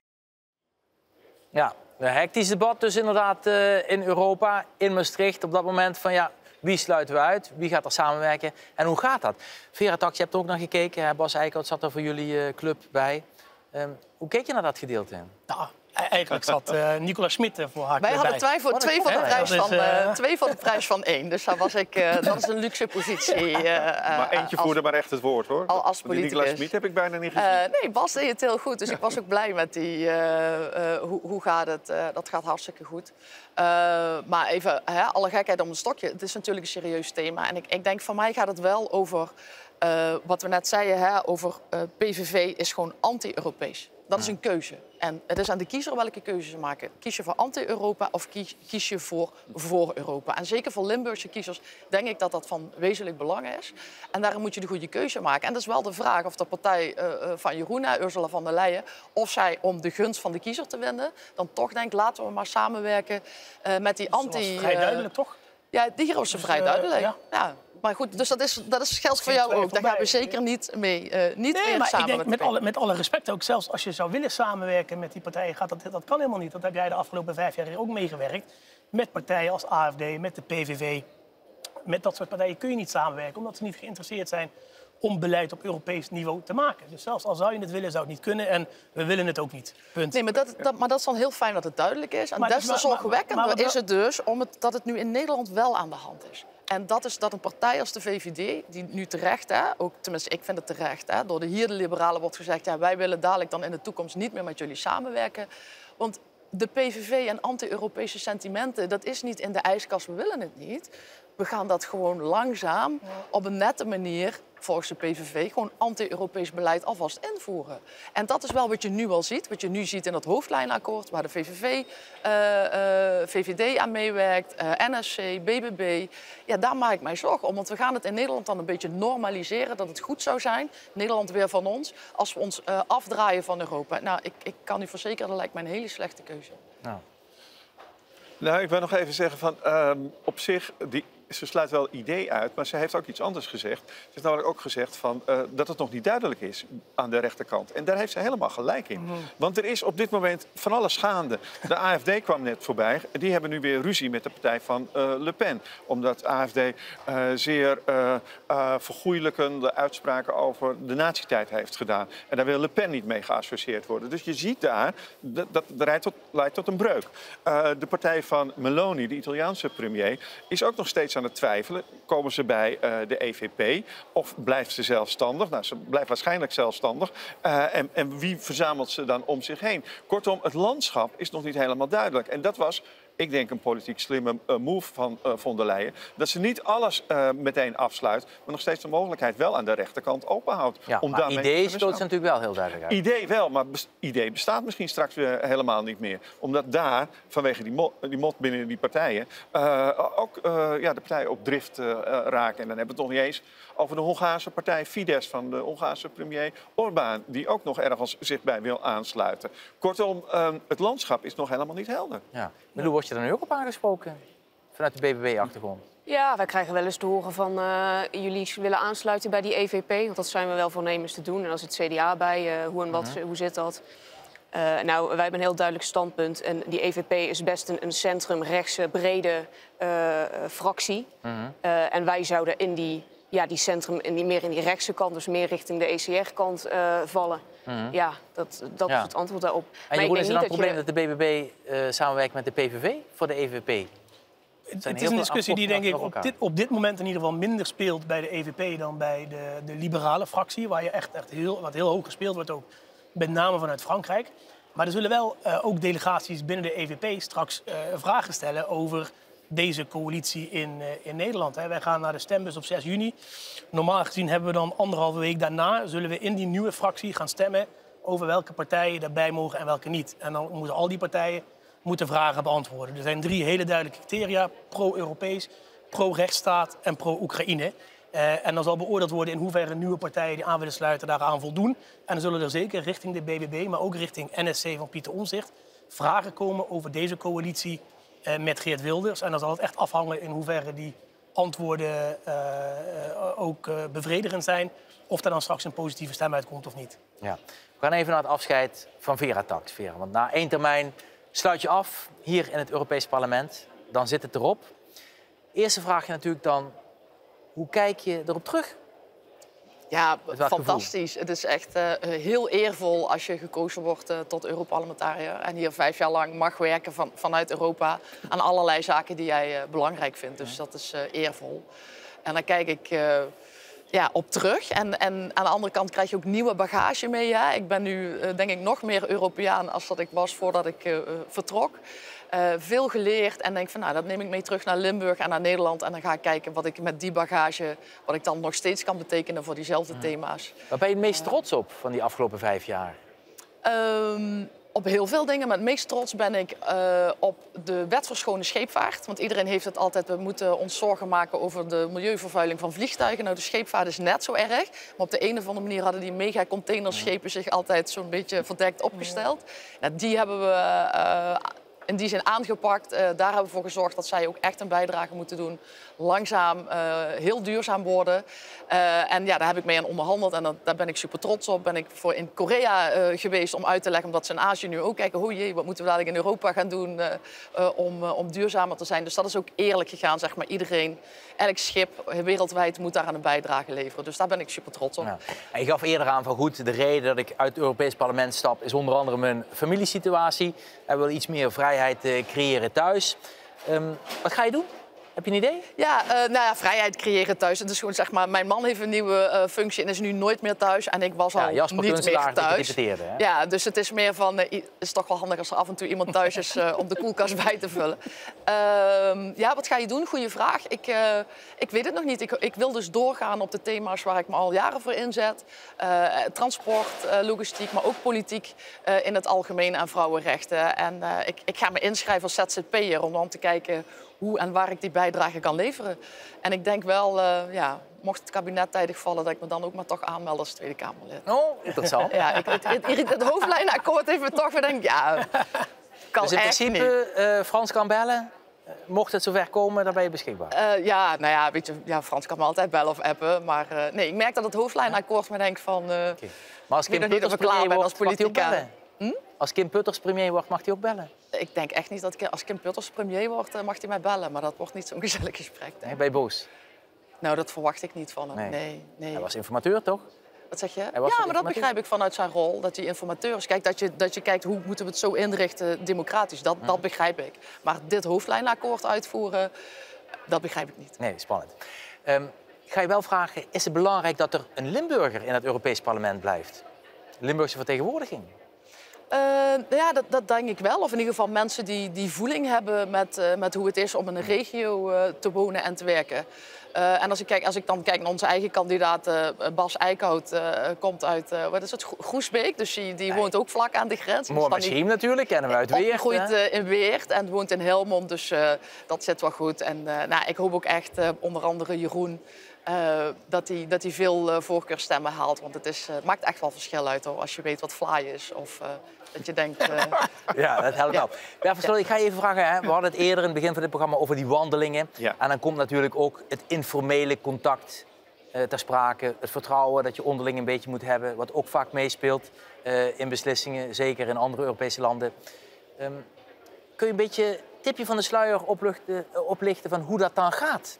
Ja, een hectisch debat dus inderdaad in Europa, in Maastricht. Op dat moment van ja, wie sluiten we uit? Wie gaat er samenwerken? En hoe gaat dat? Vera Tax, je hebt er ook naar gekeken. Bas Eickhout zat er voor jullie club bij. Hoe keek je naar dat gedeelte? Nou, Eigenlijk zat Nicola Schmid voor haar. Wij hadden twee voor de prijs van 1. Dus dat is een luxe positie. Maar eentje voerde maar echt het woord, hoor. Als politicus. Nicola Schmid heb ik bijna niet gezien. Nee, Bas deed het heel goed. Dus ik was ook blij met die... hoe gaat het? Dat gaat hartstikke goed. Maar even, alle gekheid om een stokje. Het is natuurlijk een serieus thema. En ik denk, van mij gaat het wel over... wat we net zeiden, over PVV is gewoon anti-Europees. Dat is een keuze. En het is aan de kiezer welke keuze ze maken. Kies je voor anti-Europa of kies je voor Europa? En zeker voor Limburgse kiezers denk ik dat dat van wezenlijk belang is. En daarom moet je de goede keuze maken. En dat is wel de vraag of de partij van Jeroen, Ursula von der Leyen... of zij om de gunst van de kiezer te winnen... dan toch denkt, laten we maar samenwerken met die anti... Dat was vrij duidelijk, toch? Ja, die was vrij duidelijk. Ja. Maar goed, dus dat geldt voor jou ook. Daar gaan we zeker niet mee samen. Ik denk, met alle respect ook, zelfs als je zou willen samenwerken met die partijen, dat kan helemaal niet. Dat heb jij de afgelopen 5 jaar ook meegewerkt. Met partijen als AFD, met de PVV. Met dat soort partijen kun je niet samenwerken, omdat ze niet geïnteresseerd zijn om beleid op Europees niveau te maken. Dus zelfs al zou je het willen, zou het niet kunnen. En we willen het ook niet. Punt. Nee, maar dat is dan heel fijn dat het duidelijk is. En des te zorgwekkender is het dus dat het nu in Nederland wel aan de hand is. En dat is dat een partij als de VVD, die nu terecht, ook tenminste ik vind het terecht, door de liberalen wordt gezegd, ja, wij willen dadelijk dan in de toekomst niet meer met jullie samenwerken. Want de PVV en anti-Europese sentimenten, dat is niet in de ijskast, we willen het niet. We gaan dat gewoon langzaam, op een nette manier, volgens de PVV, gewoon anti-Europees beleid alvast invoeren. En dat is wel wat je nu al ziet. Wat je nu ziet in het hoofdlijnakkoord, waar de VVD aan meewerkt, NSC, BBB. Ja, daar maak ik mij zorgen om. Want we gaan het in Nederland dan een beetje normaliseren, dat het goed zou zijn, Nederland weer van ons, als we ons afdraaien van Europa. Nou, ik kan u verzekeren, dat lijkt mij een hele slechte keuze. Nou, ik wil nog even zeggen van, op zich, ze sluit wel idee uit, maar ze heeft ook iets anders gezegd. Ze heeft namelijk ook gezegd dat het nog niet duidelijk is aan de rechterkant. En daar heeft ze helemaal gelijk in. Want er is op dit moment van alles gaande. De AFD kwam net voorbij. Die hebben nu weer ruzie met de partij van Le Pen. Omdat AFD zeer vergoeilijkende uitspraken over de nazi-tijd heeft gedaan. En daar wil Le Pen niet mee geassocieerd worden. Dus je ziet daar, dat leidt tot een breuk. De partij van Meloni, de Italiaanse premier, is ook nog steeds aan het twijfelen. Komen ze bij de EVP of blijft ze zelfstandig? Nou, ze blijft waarschijnlijk zelfstandig. En wie verzamelt ze dan om zich heen? Kortom, het landschap is nog niet helemaal duidelijk. En dat was, ik denk, een politiek slimme move van von der Leyen. Dat ze niet alles meteen afsluit, maar nog steeds de mogelijkheid wel aan de rechterkant openhoudt. Ja, maar idee stoot ze natuurlijk wel heel duidelijk uit. Idee wel, maar idee bestaat misschien straks weer helemaal niet meer. Omdat daar, vanwege die mot binnen die partijen, ook de partijen op drift raken. En dan hebben we het nog niet eens over de Hongaarse partij Fidesz van de Hongaarse premier Orbán, die ook nog ergens zich bij wil aansluiten. Kortom, het landschap is nog helemaal niet helder. Ja. Milou, word je er nu ook op aangesproken vanuit de BBB-achtergrond? Ja, wij krijgen wel eens te horen van jullie willen aansluiten bij die EVP. Want dat zijn we wel voornemens te doen. En als het CDA bij, hoe en wat, hoe zit dat? Nou, wij hebben een heel duidelijk standpunt. En die EVP is best een centrumrechtse, brede fractie. En wij zouden in die centrum, meer in die rechtse kant, dus meer richting de ECR-kant vallen. Ja, dat is het antwoord daarop. En Jeroen, is er dan het probleem dat de BBB samenwerkt met de PVV voor de EVP? Het is een discussie die denk ik op dit moment in ieder geval minder speelt bij de EVP dan bij de liberale fractie. Waar je echt wat heel hoog gespeeld wordt, ook met name vanuit Frankrijk. Maar er zullen wel ook delegaties binnen de EVP straks vragen stellen over deze coalitie in Nederland. Wij gaan naar de stembus op 6 juni. Normaal gezien hebben we dan 1,5 week daarna, zullen we in die nieuwe fractie gaan stemmen over welke partijen daarbij mogen en welke niet. En dan moeten al die partijen vragen beantwoorden. Er zijn 3 hele duidelijke criteria: pro-Europees, pro-rechtsstaat en pro-Oekraïne. En dan zal beoordeeld worden in hoeverre nieuwe partijen die aan willen sluiten daaraan voldoen. En dan zullen er zeker richting de BBB, maar ook richting NSC van Pieter Omtzigt vragen komen over deze coalitie met Geert Wilders. En dan zal het echt afhangen in hoeverre die antwoorden ook bevredigend zijn. Of er dan straks een positieve stem uitkomt of niet. Ja. We gaan even naar het afscheid van Vera Tax. Vera, want na 1 termijn sluit je af hier in het Europees Parlement. Dan zit het erop. Eerste vraag je natuurlijk dan: hoe kijk je erop terug? Ja, fantastisch. Het is echt heel eervol als je gekozen wordt tot Europarlementariër. En hier 5 jaar lang mag werken vanuit Europa aan allerlei zaken die jij belangrijk vindt. Dus dat is eervol. En dan kijk ik op terug. En aan de andere kant krijg je ook nieuwe bagage mee. Ja. Ik ben nu denk ik nog meer Europeaan als dat ik was voordat ik vertrok. Veel geleerd en denk van nou, dat neem ik mee terug naar Limburg en naar Nederland. En dan ga ik kijken wat ik met die bagage, wat ik dan nog steeds kan betekenen voor diezelfde thema's. Waar ben je het meest trots op van die afgelopen 5 jaar? Op heel veel dingen, maar het meest trots ben ik op de wet voor schone scheepvaart. Want iedereen heeft het altijd, we moeten ons zorgen maken over de milieuvervuiling van vliegtuigen. Nou, de scheepvaart is net zo erg. Maar op de een of andere manier hadden die mega containerschepen zich altijd zo'n beetje verdekt opgesteld. Nou, die hebben we in die zin aangepakt. Daar hebben we voor gezorgd dat zij ook echt een bijdrage moeten doen. Langzaam, heel duurzaam worden. En ja, daar heb ik mee aan onderhandeld en daar ben ik super trots op. Ben ik voor in Korea geweest om uit te leggen, omdat ze in Azië nu ook kijken, oh jee, wat moeten we dadelijk in Europa gaan doen om duurzamer te zijn. Dus dat is ook eerlijk gegaan, zeg maar. Iedereen, elk schip wereldwijd moet daar aan een bijdrage leveren. Dus daar ben ik super trots op. Ja. En je gaf eerder aan van goed, de reden dat ik uit het Europees Parlement stap is onder andere mijn familiesituatie. En wil iets meer vrijheid creëren thuis. Wat ga je doen? Heb je een idee? Ja, vrijheid creëren thuis. Het is gewoon, zeg maar, mijn man heeft een nieuwe functie en is nu nooit meer thuis. En ik was al niet meer thuis. Hè? Ja, dus het is meer van, het is toch wel handig als er af en toe iemand thuis is om de koelkast bij te vullen. Wat ga je doen? Goeie vraag. Ik weet het nog niet. Ik wil dus doorgaan op de thema's waar ik me al jaren voor inzet. Transport, logistiek, maar ook politiek in het algemeen en vrouwenrechten. En ik ga me inschrijven als ZZP'er om te kijken hoe en waar ik die bijdrage kan leveren. En ik denk wel, mocht het kabinet tijdig vallen, dat ik me dan ook maar toch aanmeld als Tweede Kamerlid. Oh, interessant. Ja, het hoofdlijnenakkoord heeft me toch weer denk ja, kan dus in echt principe, niet. Frans kan bellen. Mocht het zover komen, dan ben je beschikbaar. Weet je, Frans kan me altijd bellen of appen. Maar nee, ik merk dat het hoofdlijnenakkoord me denkt van... Maar als Kim Putters premier wordt, mag hij ook bellen? Als Kim Putters premier wordt, mag hij ook bellen? Ik denk echt niet dat als Kim Putters premier wordt, mag hij mij bellen. Maar dat wordt niet zo'n gezellig gesprek. Nee, ben je boos? Nou, dat verwacht ik niet van hem. Nee. Hij was informateur, toch? Wat zeg je? Ja, maar dat begrijp ik vanuit zijn rol. Dat hij informateur is. Kijk, dat je kijkt hoe moeten we het zo inrichten democratisch. Dat begrijp ik. Maar dit hoofdlijnenakkoord uitvoeren, dat begrijp ik niet. Nee, spannend. Ik ga je wel vragen, is het belangrijk dat er een Limburger in het Europees Parlement blijft? Limburgse vertegenwoordiging? Dat denk ik wel. Of in ieder geval mensen die voeling hebben met hoe het is om in een regio te wonen en te werken. En als ik dan kijk naar onze eigen kandidaat, Bas Eickhout, komt uit Groesbeek. Dus die woont ook vlak aan de grens. Mooi Maxime natuurlijk, kennen we uit Weert. Opgegroeid in Weert en woont in Helmond, dus dat zit wel goed. En ik hoop ook echt, onder andere Jeroen, dat hij veel voorkeurstemmen haalt. Want het maakt echt wel verschil uit hoor, als je weet wat fly is. Of dat je denkt... Ja, dat helpt wel. Ja, ik ga je even vragen, hè. We hadden het eerder in het begin van dit programma over die wandelingen. Ja. En dan komt natuurlijk ook het informele contact ter sprake. Het vertrouwen dat je onderling een beetje moet hebben. Wat ook vaak meespeelt in beslissingen, zeker in andere Europese landen. Kun je een beetje tipje van de sluier oplichten van hoe dat dan gaat?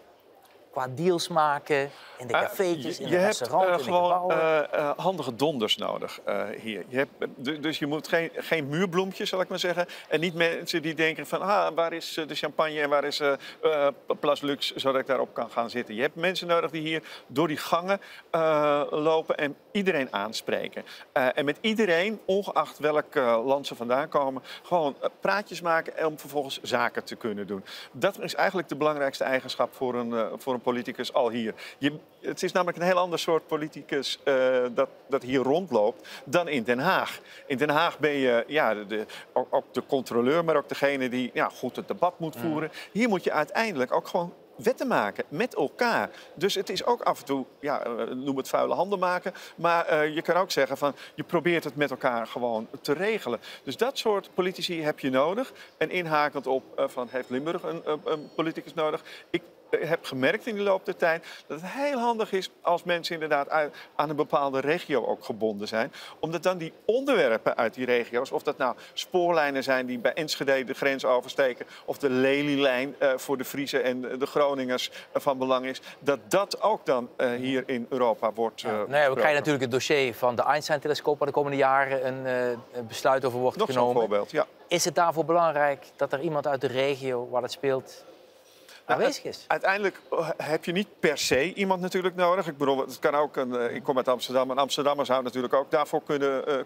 Qua deals maken, in de cafeetjes, in de restaurants, in de gebouwen. Je hebt gewoon handige donders nodig hier. Dus je moet geen muurbloempjes, zal ik maar zeggen. En niet mensen die denken van, waar is de champagne en waar is Place Luxe, zodat ik daarop kan gaan zitten. Je hebt mensen nodig die hier door die gangen lopen en iedereen aanspreken. En met iedereen, ongeacht welk land ze vandaan komen, gewoon praatjes maken om vervolgens zaken te kunnen doen. Dat is eigenlijk de belangrijkste eigenschap voor een politicus al hier. Het is namelijk een heel ander soort politicus dat hier rondloopt dan in Den Haag. In Den Haag ben je ook de controleur, maar ook degene die goed het debat moet voeren. Hier moet je uiteindelijk ook gewoon wetten maken met elkaar. Dus het is ook af en toe, noem het vuile handen maken, maar je kan ook zeggen van, je probeert het met elkaar gewoon te regelen. Dus dat soort politici heb je nodig. En inhakend op van, heeft Limburg een politicus nodig? heb gemerkt in de loop der tijd dat het heel handig is als mensen inderdaad aan een bepaalde regio ook gebonden zijn. Omdat dan die onderwerpen uit die regio's, of dat nou spoorlijnen zijn die bij Enschede de grens oversteken, of de Lelylijn voor de Friezen en de Groningers van belang is, dat ook dan hier in Europa wordt we krijgen natuurlijk het dossier van de Einstein-telescoop waar de komende jaren een besluit over wordt genomen. Nog zo'n voorbeeld, ja. Is het daarvoor belangrijk dat er iemand uit de regio waar het speelt aanwezig is? Uiteindelijk heb je niet per se iemand natuurlijk nodig. Ik bedoel, het kan ook ik kom uit Amsterdam. Een Amsterdammer zou natuurlijk ook daarvoor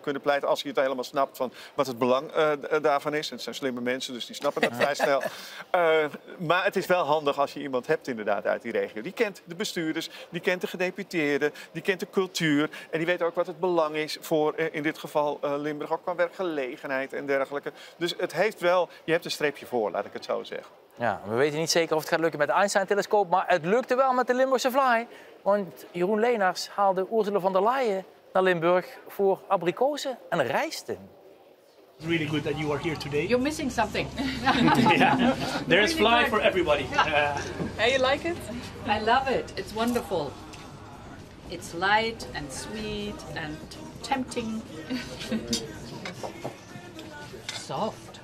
kunnen pleiten als hij het helemaal snapt van wat het belang daarvan is. En het zijn slimme mensen, dus die snappen dat vrij snel. Maar het is wel handig als je iemand hebt inderdaad uit die regio. Die kent de bestuurders, die kent de gedeputeerden, die kent de cultuur. En die weet ook wat het belang is voor in dit geval Limburg, ook qua werkgelegenheid en dergelijke. Dus het heeft wel, je hebt een streepje voor, laat ik het zo zeggen. Ja, we weten niet zeker of het gaat lukken met de Einstein-telescoop, maar het lukte wel met de Limburgse Fly. Want Jeroen Leenaars haalde Ursula von der Leyen naar Limburg voor abrikozen en rijsten. It's really good that you are here today. You're missing something. Yeah. There is Fly for everybody. Hey, you like it? I love it. It's wonderful. It's light and sweet and tempting. Soft.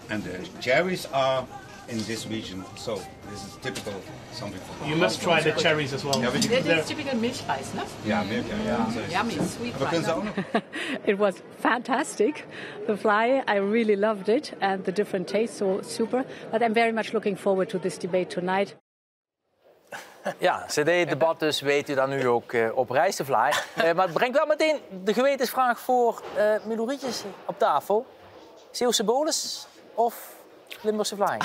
And the cherries are in this region, so this is typical something. You must try the cherries as well. That is typical Milchreis, no? Ja, Milch, ja. Yummy, sweet rice. It was fantastic. The Fly, I really loved it, and the different tastes, so super. But I'm very much looking forward to this debate tonight. Ja, CD-debat dus weet u dan nu ook op reis te Fly. Maar het brengt wel meteen de gewetensvraag voor Milou Rietjes op tafel. Zeeuwse bolus of Limburgse Fly?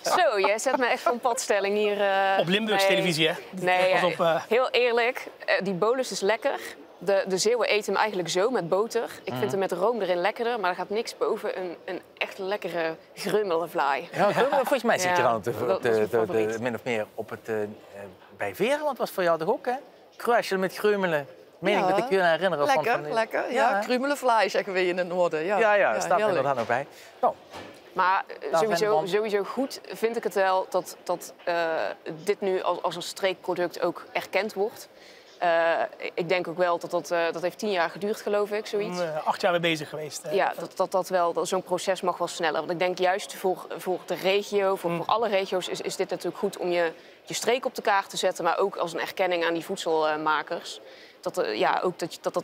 Zo, jij zet me echt van padstelling hier. Op Limburgse televisie, hè? Nee, heel eerlijk, die bolus is lekker. De Zeeuwen eten hem eigenlijk zo met boter. Ik vind hem met room erin lekkerder, maar er gaat niks boven een echt lekkere grummele Fly. Ja, volgens mij zit je dan min of meer op het bij Veren, want dat was voor jou toch ook, hè? Kruisje met grummelen. Meen ik dat ik je herinneren van... Lekker. Ja, krummelenfly zeggen we in het noorden. Ja, staat er inderdaad ook bij. Nou, maar sowieso goed vind ik het wel dat dit nu als een streekproduct ook erkend wordt. Ik denk ook wel dat heeft 10 jaar geduurd, geloof ik, zoiets. 8 jaar mee bezig geweest. Ja, dat zo'n proces mag wel sneller. Want ik denk juist voor de regio, voor alle regio's is dit natuurlijk goed om je streek op de kaart te zetten. Maar ook als een erkenning aan die voedselmakers. Dat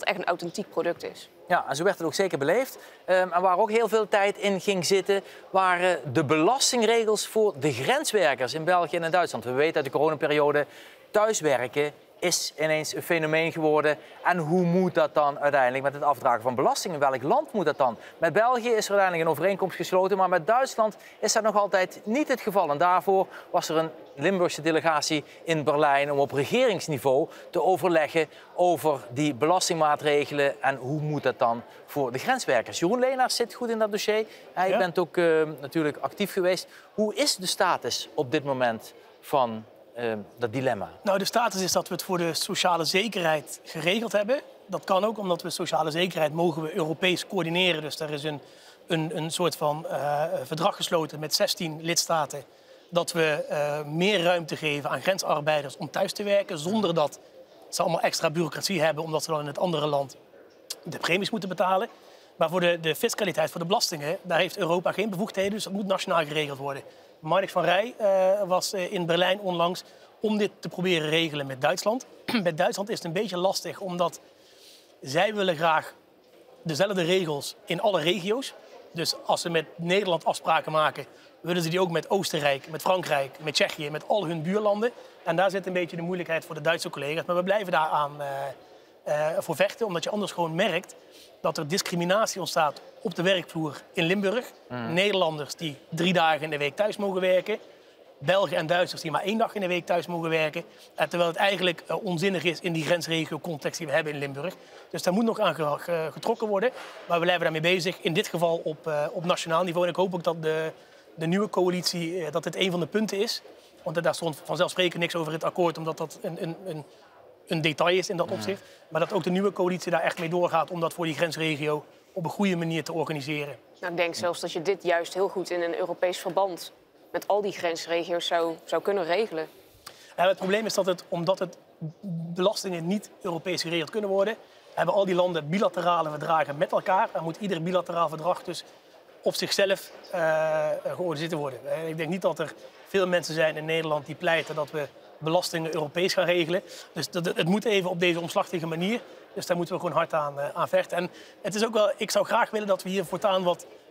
echt een authentiek product is. Ja, en zo werd het ook zeker beleefd. En waar ook heel veel tijd in ging zitten, waren de belastingregels voor de grenswerkers in België en in Duitsland. We weten uit de coronaperiode, thuiswerken is ineens een fenomeen geworden. En hoe moet dat dan uiteindelijk met het afdragen van belasting? In welk land moet dat dan? Met België is er uiteindelijk een overeenkomst gesloten, maar met Duitsland is dat nog altijd niet het geval. En daarvoor was er een Limburgse delegatie in Berlijn om op regeringsniveau te overleggen over die belastingmaatregelen en hoe moet dat dan voor de grenswerkers. Jeroen Leenaars zit goed in dat dossier. Je bent ook natuurlijk actief geweest. Hoe is de status op dit moment van dat dilemma? Nou, de status is dat we het voor de sociale zekerheid geregeld hebben. Dat kan ook omdat we sociale zekerheid mogen we Europees coördineren. Dus er is een soort van verdrag gesloten met 16 lidstaten. Dat we meer ruimte geven aan grensarbeiders om thuis te werken. Zonder dat ze allemaal extra bureaucratie hebben. Omdat ze dan in het andere land de premies moeten betalen. Maar voor de fiscaliteit, voor de belastingen, daar heeft Europa geen bevoegdheden. Dus dat moet nationaal geregeld worden. Marnix van Rij was in Berlijn onlangs om dit te proberen regelen met Duitsland. Met Duitsland is het een beetje lastig, omdat zij willen graag dezelfde regels in alle regio's. Dus als ze met Nederland afspraken maken, willen ze die ook met Oostenrijk, met Frankrijk, met Tsjechië, met al hun buurlanden. En daar zit een beetje de moeilijkheid voor de Duitse collega's. Maar we blijven daaraan voor vechten, omdat je anders gewoon merkt dat er discriminatie ontstaat op de werkvloer in Limburg. Nederlanders die 3 dagen in de week thuis mogen werken. Belgen en Duitsers die maar 1 dag in de week thuis mogen werken. Terwijl het eigenlijk onzinnig is in die grensregio-context die we hebben in Limburg. Dus daar moet nog aan getrokken worden. Maar we blijven daarmee bezig, in dit geval op nationaal niveau. En ik hoop ook dat de nieuwe coalitie, dat dit een van de punten is. Want daar stond vanzelfsprekend niks over in het akkoord, omdat dat een detail is in dat opzicht. Maar dat ook de nieuwe coalitie daar echt mee doorgaat om dat voor die grensregio op een goede manier te organiseren. Nou, ik denk zelfs dat je dit juist heel goed in een Europees verband met al die grensregio's zou kunnen regelen. Het probleem is dat omdat het belastingen niet Europees geregeld kunnen worden, hebben al die landen bilaterale verdragen met elkaar. Dan moet ieder bilateraal verdrag dus op zichzelf georganiseerd worden. Ik denk niet dat er veel mensen zijn in Nederland die pleiten dat we belastingen Europees gaan regelen. Dus het moet even op deze omslachtige manier. Dus daar moeten we gewoon hard aan vechten. En het is ook wel, ik zou graag willen dat we hier voortaan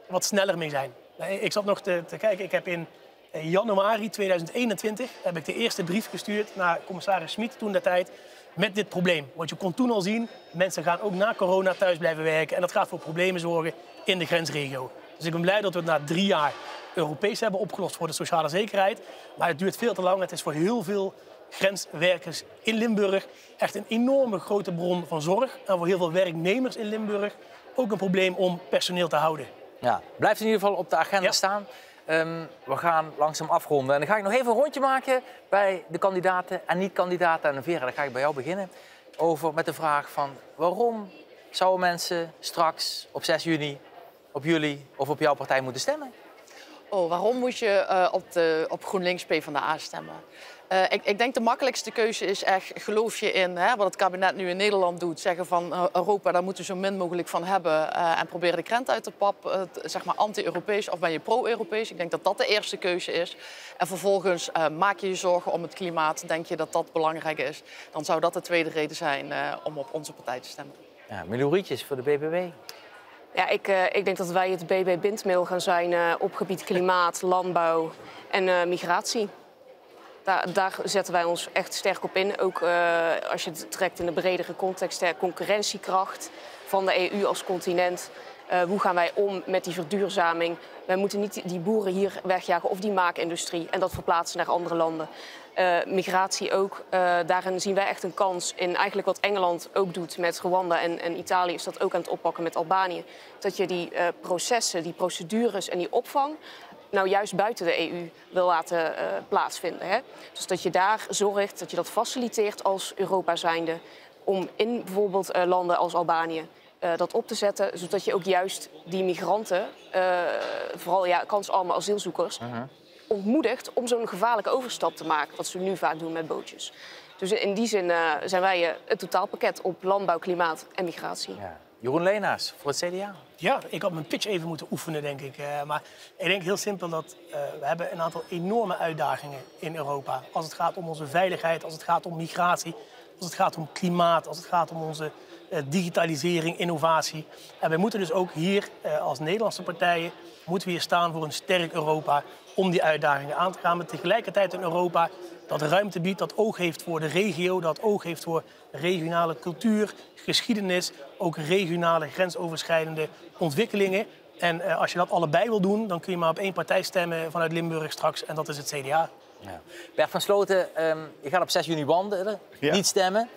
wat sneller mee zijn. Ik zat nog te kijken, ik heb in januari 2021 heb ik de eerste brief gestuurd naar commissaris Schmid toen der tijd met dit probleem. Want je kon toen al zien, mensen gaan ook na corona thuis blijven werken en dat gaat voor problemen zorgen in de grensregio. Dus ik ben blij dat we het na 3 jaar Europees hebben opgelost voor de sociale zekerheid. Maar het duurt veel te lang. Het is voor heel veel grenswerkers in Limburg echt een enorme grote bron van zorg. En voor heel veel werknemers in Limburg ook een probleem om personeel te houden. Ja, blijft in ieder geval op de agenda staan. We gaan langzaam afronden. En dan ga ik nog even een rondje maken bij de kandidaten en niet-kandidaten. En Vera, dan ga ik bij jou beginnen. Met de vraag van waarom zouden mensen straks op 6 juni op jullie of op jouw partij moeten stemmen? Waarom moet je op GroenLinks PvdA stemmen? Ik denk de makkelijkste keuze is echt, geloof je in wat het kabinet nu in Nederland doet. Zeggen van Europa, daar moeten we zo min mogelijk van hebben. En proberen de krent uit de pap, zeg maar anti-Europees of ben je pro-Europees. Ik denk dat dat de eerste keuze is. En vervolgens maak je je zorgen om het klimaat. Denk je dat dat belangrijk is. Dan zou dat de tweede reden zijn om op onze partij te stemmen. Ja, Milou Rietjes voor de BBB. Ja, ik denk dat wij het BB-bindmiddel gaan zijn op gebied klimaat, landbouw en migratie. Daar zetten wij ons echt sterk op in. Ook als je het trekt in de bredere context, de concurrentiekracht van de EU als continent. Hoe gaan wij om met die verduurzaming? Wij moeten niet die boeren hier wegjagen of die maakindustrie en dat verplaatsen naar andere landen. Migratie ook. Daarin zien wij echt een kans in eigenlijk wat Engeland ook doet met Rwanda en Italië is dat ook aan het oppakken met Albanië. Dat je die processen, die procedures en die opvang nou juist buiten de EU wil laten plaatsvinden. Hè? Dus dat je daar zorgt, dat je dat faciliteert als Europa zijnde om in bijvoorbeeld landen als Albanië dat op te zetten, zodat je ook juist die migranten, vooral kansarme asielzoekers, ontmoedigt om zo'n gevaarlijke overstap te maken, wat ze nu vaak doen met bootjes. Dus in die zin zijn wij het totaalpakket op landbouw, klimaat en migratie. Ja. Jeroen Leenaars voor het CDA. Ja, ik had mijn pitch even moeten oefenen, denk ik. Maar ik denk heel simpel dat we hebben een aantal enorme uitdagingen in Europa. Als het gaat om onze veiligheid, als het gaat om migratie, als het gaat om klimaat, als het gaat om onze digitalisering, innovatie. En wij moeten dus ook hier als Nederlandse partijen moeten we hier staan voor een sterk Europa om die uitdagingen aan te gaan. Maar tegelijkertijd een Europa dat ruimte biedt, dat oog heeft voor de regio, dat oog heeft voor regionale cultuur, geschiedenis, ook regionale grensoverschrijdende ontwikkelingen. En als je dat allebei wil doen, dan kun je maar op één partij stemmen vanuit Limburg straks en dat is het CDA. Ja. Bert van Sloten, je gaat op 6 juni wandelen, niet stemmen.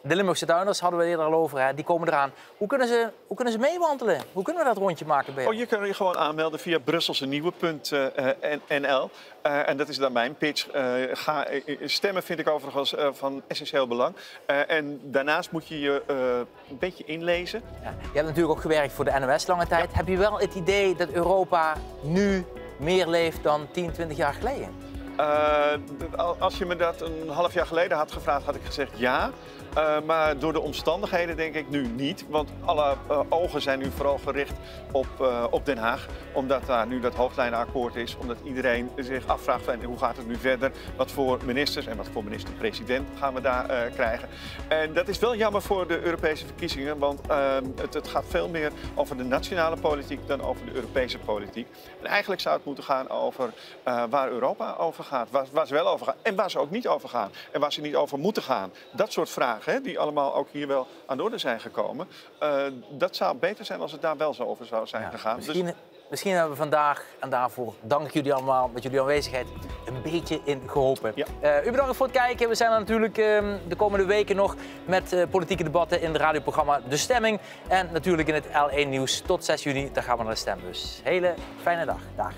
De Limburgse tuinders hadden we eerder al over, hè. Die komen eraan. Hoe kunnen ze meewandelen? Hoe kunnen we dat rondje maken bij jou? Je kan je gewoon aanmelden via brusselsenieuwe.nl. En dat is dan mijn pitch. Stemmen vind ik overigens van essentieel belang. En daarnaast moet je je een beetje inlezen. Ja. Je hebt natuurlijk ook gewerkt voor de NOS lange tijd. Ja. Heb je wel het idee dat Europa nu meer leeft dan 10, 20 jaar geleden? Als je me dat een half jaar geleden had gevraagd, had ik gezegd ja. Maar door de omstandigheden denk ik nu niet. Want alle ogen zijn nu vooral gericht op Den Haag. Omdat daar nu dat hoofdlijnenakkoord is. Omdat iedereen zich afvraagt van, hoe gaat het nu verder? Wat voor ministers en wat voor minister-president gaan we daar krijgen? En dat is wel jammer voor de Europese verkiezingen. Want het gaat veel meer over de nationale politiek dan over de Europese politiek. En eigenlijk zou het moeten gaan over waar Europa over gaat. Waar ze wel over gaan en waar ze ook niet over gaan. En waar ze niet over moeten gaan. Dat soort vragen. Die allemaal ook hier wel aan de orde zijn gekomen. Dat zou beter zijn als het daar wel zo over zou zijn gegaan. Misschien hebben we vandaag, en daarvoor dank ik jullie allemaal met jullie aanwezigheid, een beetje in geholpen. Ja. U bedankt voor het kijken. We zijn er natuurlijk de komende weken nog met politieke debatten in het radioprogramma De Stemming. En natuurlijk in het L1 Nieuws tot 6 juni. Daar gaan we naar de stembus. Hele fijne dag. Dag.